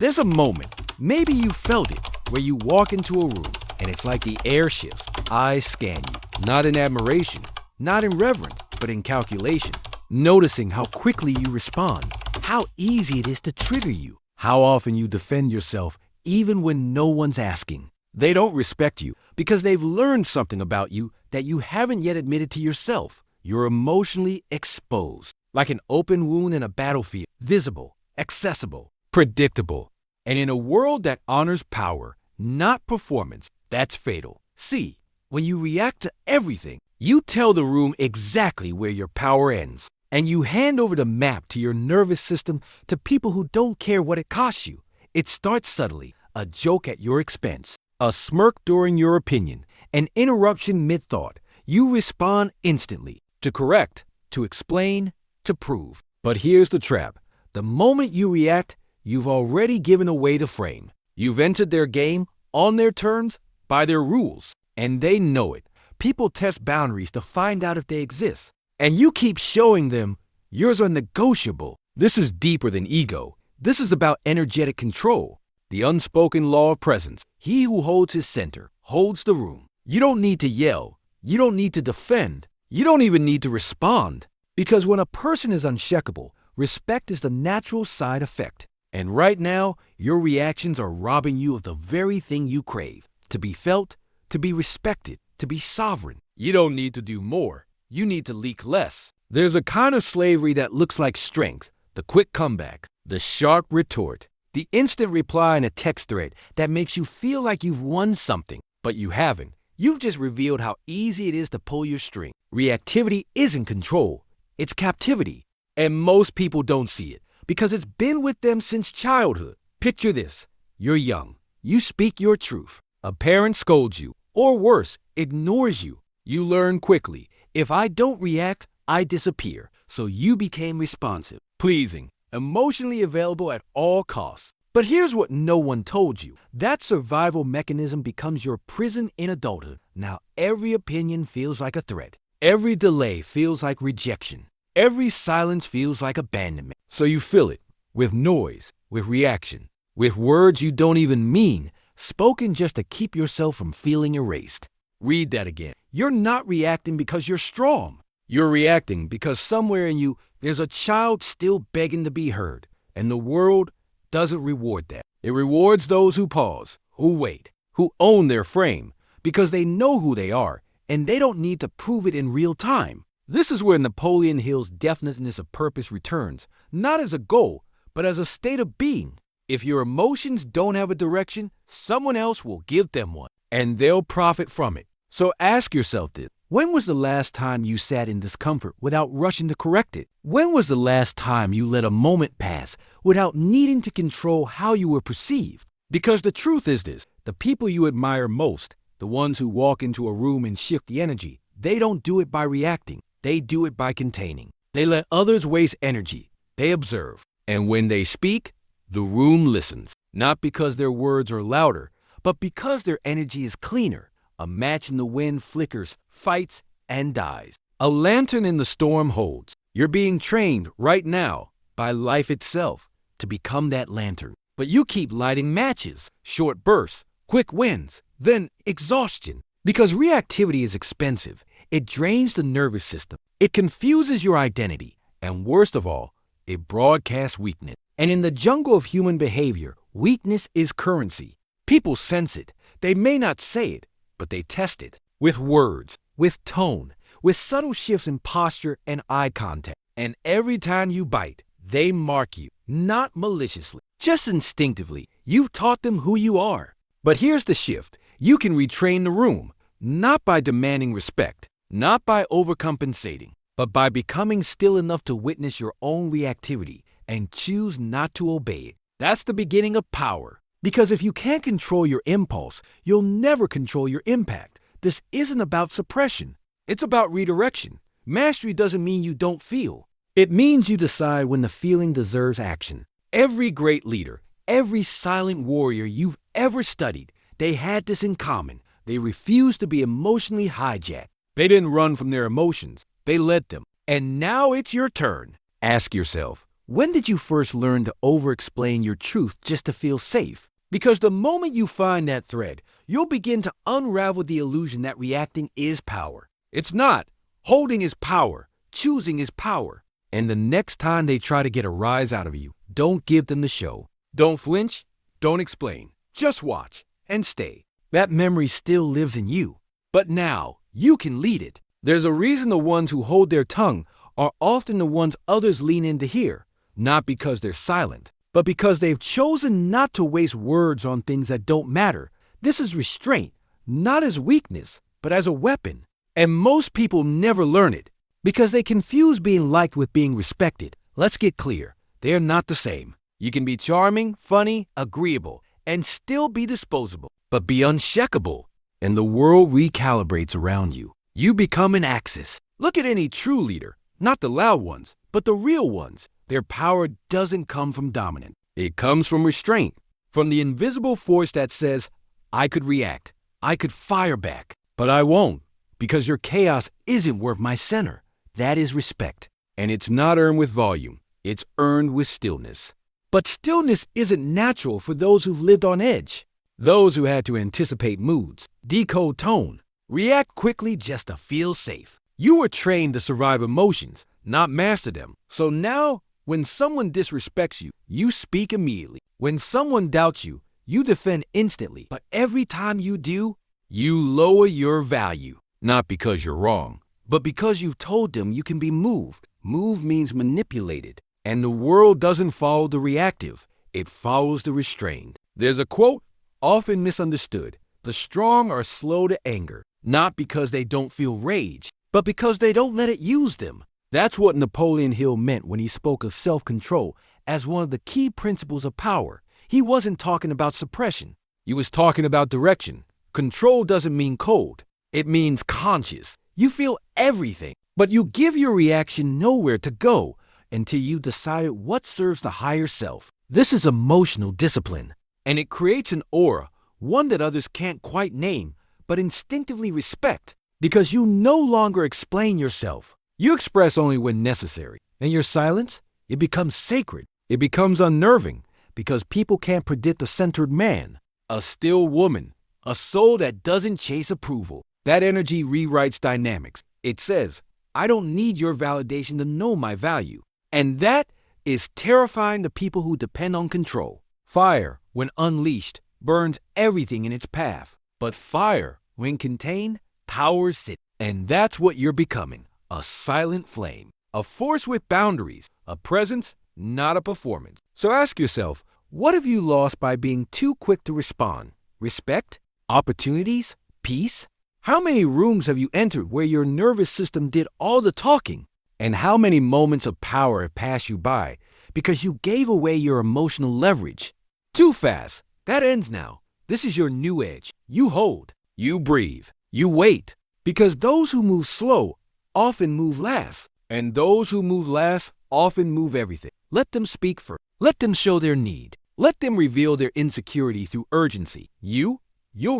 There's a moment, maybe you felt it, where you walk into a room and it's like the air shifts, eyes scan you, not in admiration, not in reverence, but in calculation, noticing how quickly you respond, how easy it is to trigger you, how often you defend yourself even when no one's asking. They don't respect you because they've learned something about you that you haven't yet admitted to yourself. You're emotionally exposed, like an open wound in a battlefield, visible, accessible, predictable. And in a world that honors power, not performance, that's fatal. See, when you react to everything, you tell the room exactly where your power ends. And you hand over the map to your nervous system to people who don't care what it costs you. It starts subtly, a joke at your expense, a smirk during your opinion, an interruption mid-thought. You respond instantly, to correct, to explain, to prove. But here's the trap. The moment you react, you've already given away the frame. You've entered their game, on their terms, by their rules. And they know it. People test boundaries to find out if they exist. And you keep showing them yours are negotiable. This is deeper than ego. This is about energetic control. The unspoken law of presence. He who holds his center holds the room. You don't need to yell. You don't need to defend. You don't even need to respond. Because when a person is unshakable, respect is the natural side effect. And right now, your reactions are robbing you of the very thing you crave. To be felt, to be respected, to be sovereign. You don't need to do more. You need to leak less. There's a kind of slavery that looks like strength, the quick comeback, the sharp retort, the instant reply in a text thread that makes you feel like you've won something, but you haven't. You've just revealed how easy it is to pull your string. Reactivity isn't control, it's captivity. And most people don't see it because it's been with them since childhood. Picture this. You're young. You speak your truth. A parent scolds you, or worse, ignores you. You learn quickly. If I don't react, I disappear. So you became responsive, pleasing, emotionally available at all costs. But here's what no one told you. That survival mechanism becomes your prison in adulthood. Now every opinion feels like a threat. Every delay feels like rejection. Every silence feels like abandonment. So you fill it with noise, with reaction, with words you don't even mean, spoken just to keep yourself from feeling erased. Read that again. You're not reacting because you're strong. You're reacting because somewhere in you, there's a child still begging to be heard. And the world doesn't reward that. It rewards those who pause, who wait, who own their frame, because they know who they are, and they don't need to prove it in real time. This is where Napoleon Hill's definiteness of purpose returns, not as a goal, but as a state of being. If your emotions don't have a direction, someone else will give them one, and they'll profit from it. So ask yourself this. When was the last time you sat in discomfort without rushing to correct it? When was the last time you let a moment pass without needing to control how you were perceived? Because the truth is this, the people you admire most, the ones who walk into a room and shift the energy, they don't do it by reacting. They do it by containing. They let others waste energy. They observe. And when they speak, the room listens. Not because their words are louder, but because their energy is cleaner. A match in the wind flickers, fights, and dies. A lantern in the storm holds. You're being trained right now by life itself to become that lantern. But you keep lighting matches, short bursts, quick wins, then exhaustion. Because reactivity is expensive. It drains the nervous system. It confuses your identity. And worst of all, it broadcasts weakness. And in the jungle of human behavior, weakness is currency. People sense it. They may not say it, but they test it with words, with tone, with subtle shifts in posture and eye contact. And every time you bite, they mark you, not maliciously, just instinctively. You've taught them who you are. But here's the shift. You can retrain the room, not by demanding respect, not by overcompensating, but by becoming still enough to witness your own reactivity and choose not to obey it. That's the beginning of power. Because if you can't control your impulse, you'll never control your impact. This isn't about suppression. It's about redirection. Mastery doesn't mean you don't feel. It means you decide when the feeling deserves action. Every great leader, every silent warrior you've ever studied, they had this in common. They refused to be emotionally hijacked. They didn't run from their emotions. They led them. And now it's your turn. Ask yourself, When did you first learn to over-explain your truth just to feel safe? Because the moment you find that thread, you'll begin to unravel the illusion that reacting is power. It's not. Holding is power. Choosing is power. And the next time they try to get a rise out of you, don't give them the show. Don't flinch. Don't explain. Just watch and stay. That memory still lives in you. But now, you can lead it. There's a reason the ones who hold their tongue are often the ones others lean in to hear, not because they're silent, but because they've chosen not to waste words on things that don't matter. This is restraint, not as weakness, but as a weapon. And most people never learn it because they confuse being liked with being respected. Let's get clear. They're not the same. You can be charming, funny, agreeable, and still be disposable, but be uncheckable, and the world recalibrates around you. You become an axis. Look at any true leader, not the loud ones, but the real ones. Their power doesn't come from dominance. It comes from restraint, from the invisible force that says, I could react, I could fire back, but I won't, because your chaos isn't worth my center. That is respect. And it's not earned with volume. It's earned with stillness. But stillness isn't natural for those who've lived on edge. Those who had to anticipate moods, decode tone, react quickly just to feel safe. You were trained to survive emotions, not master them. So now, when someone disrespects you, you speak immediately. When someone doubts you, you defend instantly. But every time you do, you lower your value. Not because you're wrong, but because you've told them you can be moved. Move means manipulated. And the world doesn't follow the reactive. It follows the restrained. There's a quote, often misunderstood. The strong are slow to anger, not because they don't feel rage, but because they don't let it use them. That's what Napoleon Hill meant when he spoke of self-control as one of the key principles of power. He wasn't talking about suppression. He was talking about direction. Control doesn't mean cold. It means conscious. You feel everything, but you give your reaction nowhere to go until you decided what serves the higher self. This is emotional discipline, and it creates an aura, one that others can't quite name, but instinctively respect, because you no longer explain yourself. You express only when necessary, and your silence, it becomes sacred. It becomes unnerving, because people can't predict a centered man, a still woman, a soul that doesn't chase approval. That energy rewrites dynamics. It says, I don't need your validation to know my value. And that is terrifying to people who depend on control. Fire, when unleashed, burns everything in its path. But fire, when contained, powers it. And that's what you're becoming, a silent flame. A force with boundaries, a presence, not a performance. So ask yourself, what have you lost by being too quick to respond? Respect? Opportunities? Peace? How many rooms have you entered where your nervous system did all the talking? And how many moments of power have passed you by because you gave away your emotional leverage? Too fast. That ends now. This is your new edge. You hold. You breathe. You wait. Because those who move slow often move last. And those who move last often move everything. Let them speak first. Let them show their need. Let them reveal their insecurity through urgency. You'll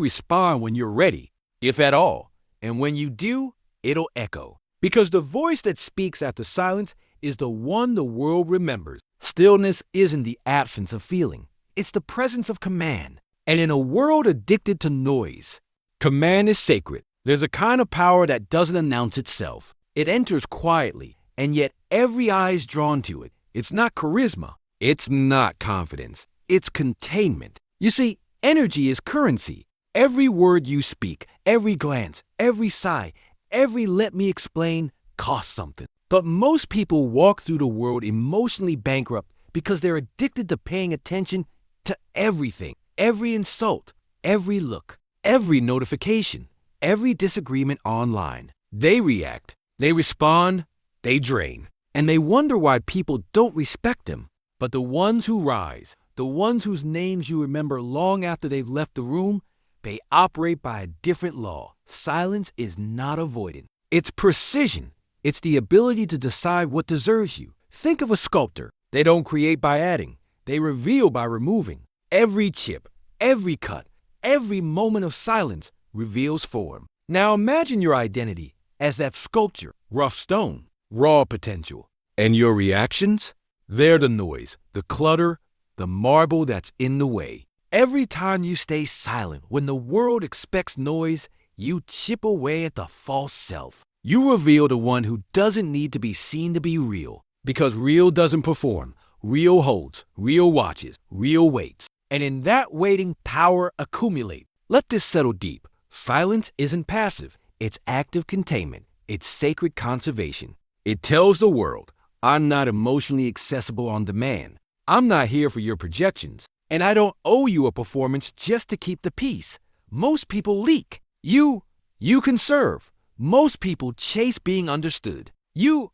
respond when you're ready, if at all. And when you do, it'll echo. Because the voice that speaks after silence is the one the world remembers. Stillness isn't the absence of feeling. It's the presence of command. And in a world addicted to noise, command is sacred. There's a kind of power that doesn't announce itself. It enters quietly, and yet every eye is drawn to it. It's not charisma. It's not confidence. It's containment. You see, energy is currency. Every word you speak, every glance, every sigh, every let me explain costs something. But most people walk through the world emotionally bankrupt because they're addicted to paying attention to everything. Every insult, every look, every notification, every disagreement online. They react, they respond, they drain. And they wonder why people don't respect them. But the ones who rise, the ones whose names you remember long after they've left the room, they operate by a different law. Silence is not avoidance. It's precision. It's the ability to decide what deserves you. Think of a sculptor. They don't create by adding. They reveal by removing. Every chip, every cut, every moment of silence reveals form. Now imagine your identity as that sculpture, rough stone, raw potential. And your reactions? They're the noise, the clutter, the marble that's in the way. Every time you stay silent when the world expects noise, you chip away at the false self. You reveal the one who doesn't need to be seen to be real. Because real doesn't perform. Real holds, real watches, real waits. And in that waiting, power accumulates. Let this settle deep. Silence isn't passive. It's active containment. It's sacred conservation. It tells the world, I'm not emotionally accessible on demand. I'm not here for your projections. And I don't owe you a performance just to keep the peace. Most people leak. You conserve. Most people chase being understood. You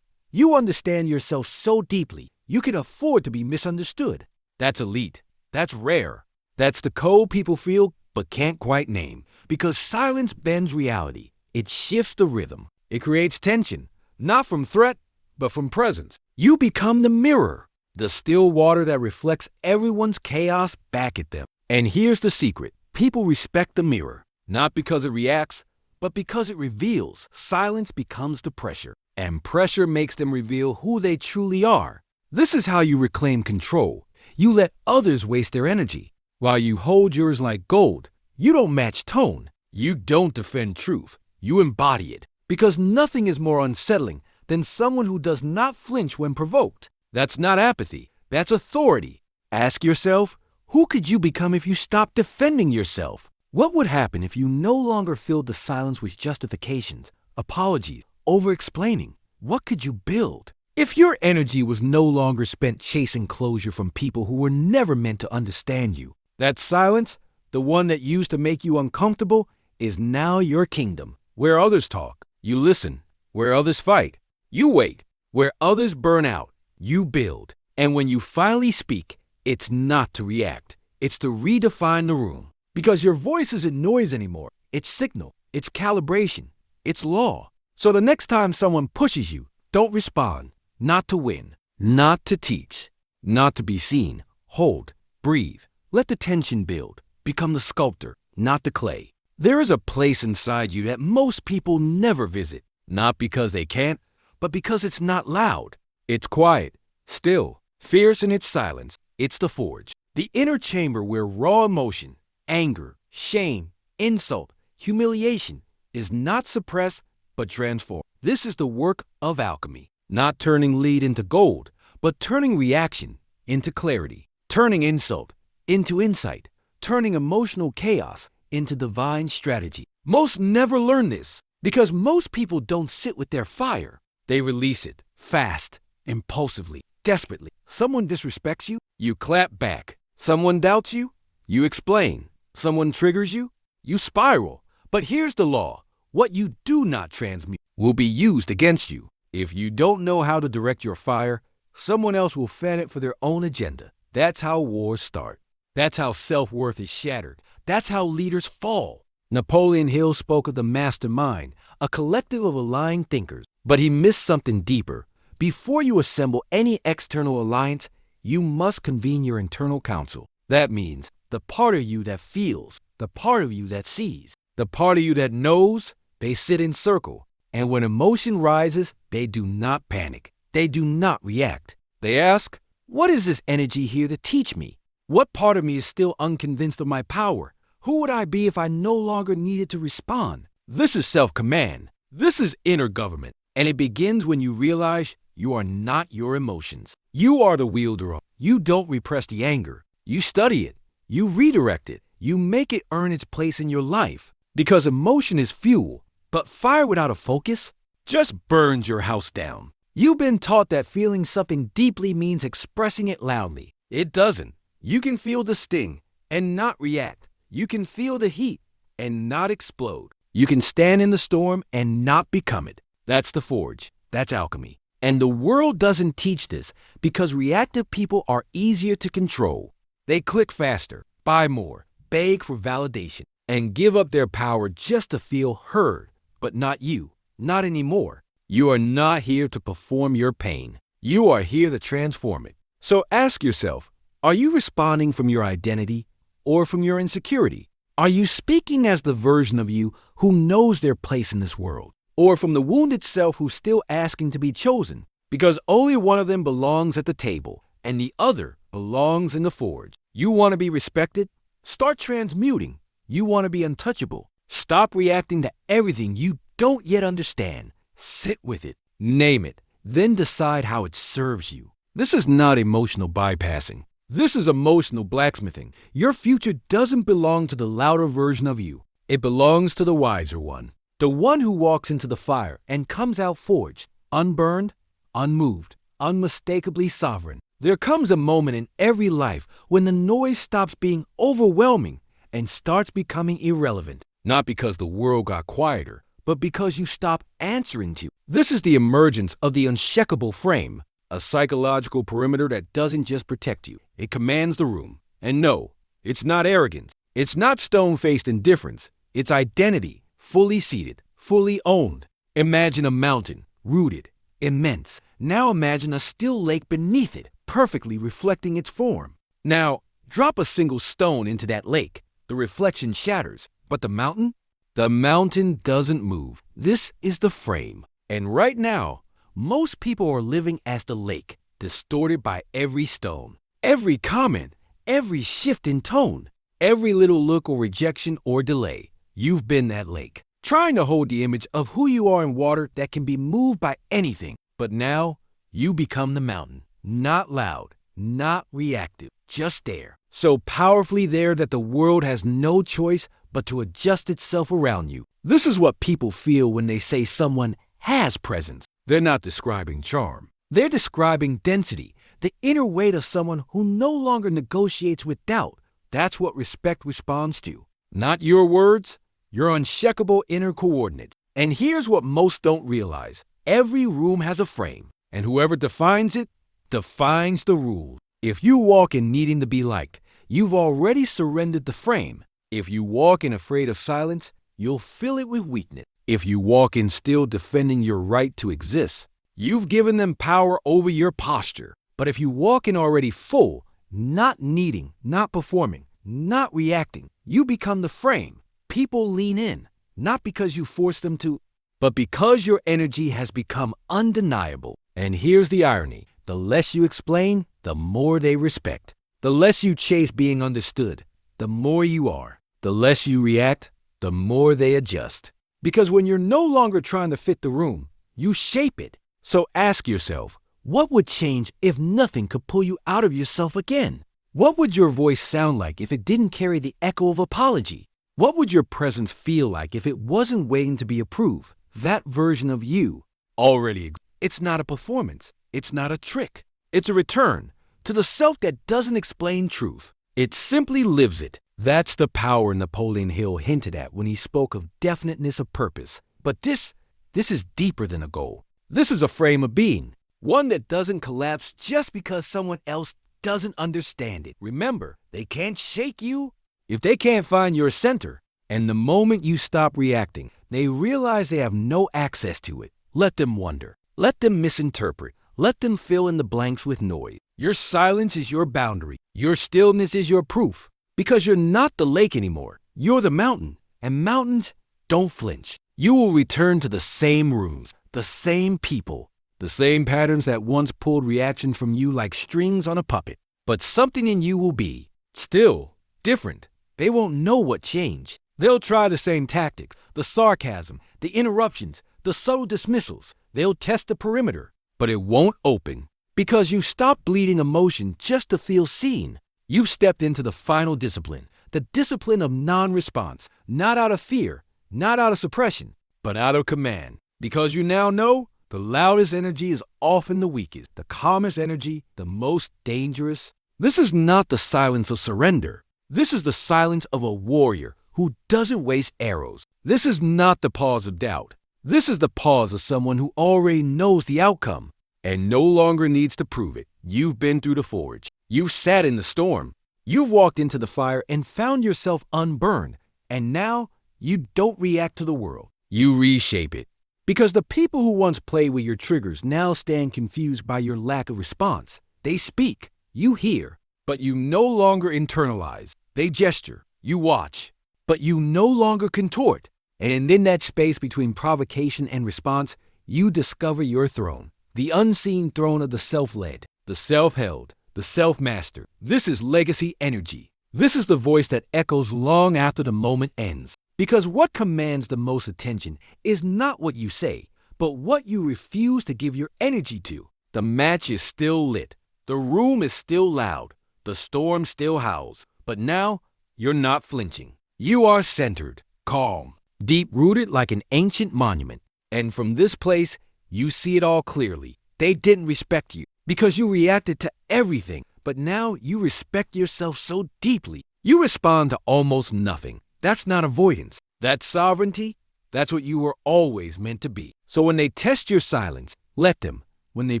understand yourself so deeply, you can afford to be misunderstood. That's elite. That's rare. That's the code people feel but can't quite name. Because silence bends reality. It shifts the rhythm. It creates tension, not from threat, but from presence. You become the mirror, the still water that reflects everyone's chaos back at them. And here's the secret. People respect the mirror, not because it reacts, but because it reveals. Silence becomes the pressure, and pressure makes them reveal who they truly are. This is how you reclaim control. You let others waste their energy, while you hold yours like gold. You don't match tone. You don't defend truth. You embody it. Because nothing is more unsettling than someone who does not flinch when provoked. That's not apathy. That's authority. Ask yourself, who could you become if you stopped defending yourself? What would happen if you no longer filled the silence with justifications, apologies, over-explaining? What could you build? If your energy was no longer spent chasing closure from people who were never meant to understand you, that silence, the one that used to make you uncomfortable, is now your kingdom. Where others talk, you listen. Where others fight, you wait. Where others burn out, you build. And when you finally speak, it's not to react. It's to redefine the room. Because your voice isn't noise anymore. It's signal. It's calibration. It's law. So the next time someone pushes you, don't respond. Not to win. Not to teach. Not to be seen. Hold. Breathe. Let the tension build. Become the sculptor, not the clay. There is a place inside you that most people never visit. Not because they can't, but because it's not loud. It's quiet, still, fierce in its silence. It's the forge. The inner chamber where raw emotion, anger, shame, insult, humiliation is not suppressed but transformed. This is the work of alchemy. Not turning lead into gold, but turning reaction into clarity. Turning insult into insight. Turning emotional chaos into divine strategy. Most never learn this because most people don't sit with their fire. They release it fast, impulsively, desperately. Someone disrespects you, you clap back. Someone doubts you, you explain. Someone triggers you, you spiral. But here's the law. What you do not transmute will be used against you. If you don't know how to direct your fire, someone else will fan it for their own agenda. That's how wars start. That's how self-worth is shattered. That's how leaders fall. Napoleon Hill spoke of the mastermind, a collective of aligned thinkers. But he missed something deeper. Before you assemble any external alliance, you must convene your internal council. That means the part of you that feels, the part of you that sees, the part of you that knows. They sit in circle. And when emotion rises, they do not panic. They do not react. They ask, what is this energy here to teach me? What part of me is still unconvinced of my power? Who would I be if I no longer needed to respond? This is self-command. This is inner government. And it begins when you realize you are not your emotions. You are the wielder of. You don't repress the anger. You study it. You redirect it. You make it earn its place in your life. Because emotion is fuel. But fire without a focus just burns your house down. You've been taught that feeling something deeply means expressing it loudly. It doesn't. You can feel the sting and not react. You can feel the heat and not explode. You can stand in the storm and not become it. That's the forge. That's alchemy. And the world doesn't teach this because reactive people are easier to control. They click faster, buy more, beg for validation, and give up their power just to feel heard. But not you. Not anymore. You are not here to perform your pain. You are here to transform it. So ask yourself, are you responding from your identity or from your insecurity? Are you speaking as the version of you who knows their place in this world? Or from the wounded self who's still asking to be chosen? Because only one of them belongs at the table. and the other belongs in the forge. You want to be respected? Start transmuting. You want to be untouchable? Stop reacting to everything you don't yet understand. Sit with it, name it, then decide how it serves you. This is not emotional bypassing. This is emotional blacksmithing. Your future doesn't belong to the louder version of you. It belongs to the wiser one. The one who walks into the fire and comes out forged, unburned, unmoved, unmistakably sovereign. There comes a moment in every life when the noise stops being overwhelming and starts becoming irrelevant. Not because the world got quieter, but because you stop answering to. This is the emergence of the unshakable frame, a psychological perimeter that doesn't just protect you. It commands the room. And no, it's not arrogance. It's not stone-faced indifference. It's identity, fully seated, fully owned. Imagine a mountain, rooted, immense. Now imagine a still lake beneath it, perfectly reflecting its form. Now, drop a single stone into that lake. The reflection shatters. But the mountain? The mountain doesn't move. This is the frame. And right now, most people are living as the lake, distorted by every stone, every comment, every shift in tone, every little look or rejection or delay. You've been that lake, trying to hold the image of who you are in water that can be moved by anything. But now, you become the mountain. Not loud, not reactive, just there. So powerfully there that the world has no choice but to adjust itself around you. This is what people feel when they say someone has presence. They're not describing charm. They're describing density, the inner weight of someone who no longer negotiates with doubt. That's what respect responds to. Not your words, your unshakable inner coordinates. And here's what most don't realize. Every room has a frame, and whoever defines it, defines the rules. If you walk in needing to be liked, you've already surrendered the frame. If you walk in afraid of silence, you'll fill it with weakness. If you walk in still defending your right to exist, you've given them power over your posture. But if you walk in already full, not needing, not performing, not reacting, you become the frame. People lean in, not because you force them to, but because your energy has become undeniable. And here's the irony. The less you explain, the more they respect. The less you chase being understood, the more you are. The less you react, the more they adjust. Because when you're no longer trying to fit the room, you shape it. So ask yourself, what would change if nothing could pull you out of yourself again? What would your voice sound like if it didn't carry the echo of apology? What would your presence feel like if it wasn't waiting to be approved? That version of you already exists. It's not a performance. It's not a trick. It's a return to the self that doesn't explain truth. It simply lives it. That's the power Napoleon Hill hinted at when he spoke of definiteness of purpose. But this is deeper than a goal. This is a frame of being, one that doesn't collapse just because someone else doesn't understand it. Remember, they can't shake you if they can't find your center. And the moment you stop reacting, they realize they have no access to it. Let them wonder. Let them misinterpret. Let them fill in the blanks with noise. Your silence is your boundary. Your stillness is your proof. Because you're not the lake anymore. You're the mountain. And mountains don't flinch. You will return to the same rooms, the same people, the same patterns that once pulled reaction from you like strings on a puppet. But something in you will be still different. They won't know what changed. They'll try the same tactics, the sarcasm, the interruptions, the subtle dismissals. They'll test the perimeter, but it won't open. Because you stopped bleeding emotion just to feel seen. You've stepped into the final discipline, the discipline of non-response, not out of fear, not out of suppression, but out of command. Because you now know the loudest energy is often the weakest, the calmest energy, the most dangerous. This is not the silence of surrender. This is the silence of a warrior who doesn't waste arrows. This is not the pause of doubt. This is the pause of someone who already knows the outcome and no longer needs to prove it. You've been through the forge. You've sat in the storm. You've walked into the fire and found yourself unburned. And now you don't react to the world. You reshape it. Because the people who once played with your triggers now stand confused by your lack of response. They speak. You hear. But you no longer internalize. They gesture. You watch. But you no longer contort. And in that space between provocation and response, you discover your throne. The unseen throne of the self-led, the self-held, the the self-master. This is legacy energy. This is the voice that echoes long after the moment ends. Because what commands the most attention is not what you say, but what you refuse to give your energy to. The match is still lit. The room is still loud. The storm still howls. But now, you're not flinching. You are centered, calm, deep-rooted like an ancient monument. And from this place, you see it all clearly. They didn't respect you because you reacted to everything. But now you respect yourself so deeply. You respond to almost nothing. That's not avoidance. That's sovereignty. That's what you were always meant to be. So when they test your silence, let them. When they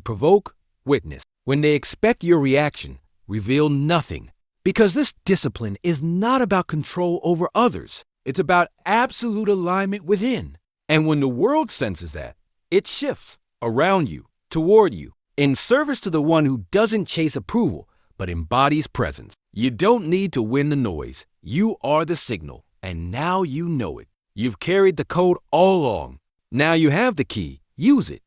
provoke, witness. When they expect your reaction, reveal nothing. Because this discipline is not about control over others. It's about absolute alignment within. And when the world senses that, it shifts around you, toward you, in service to the one who doesn't chase approval, but embodies presence. You don't need to win the noise. You are the signal, and now you know it. You've carried the code all along. Now you have the key. Use it.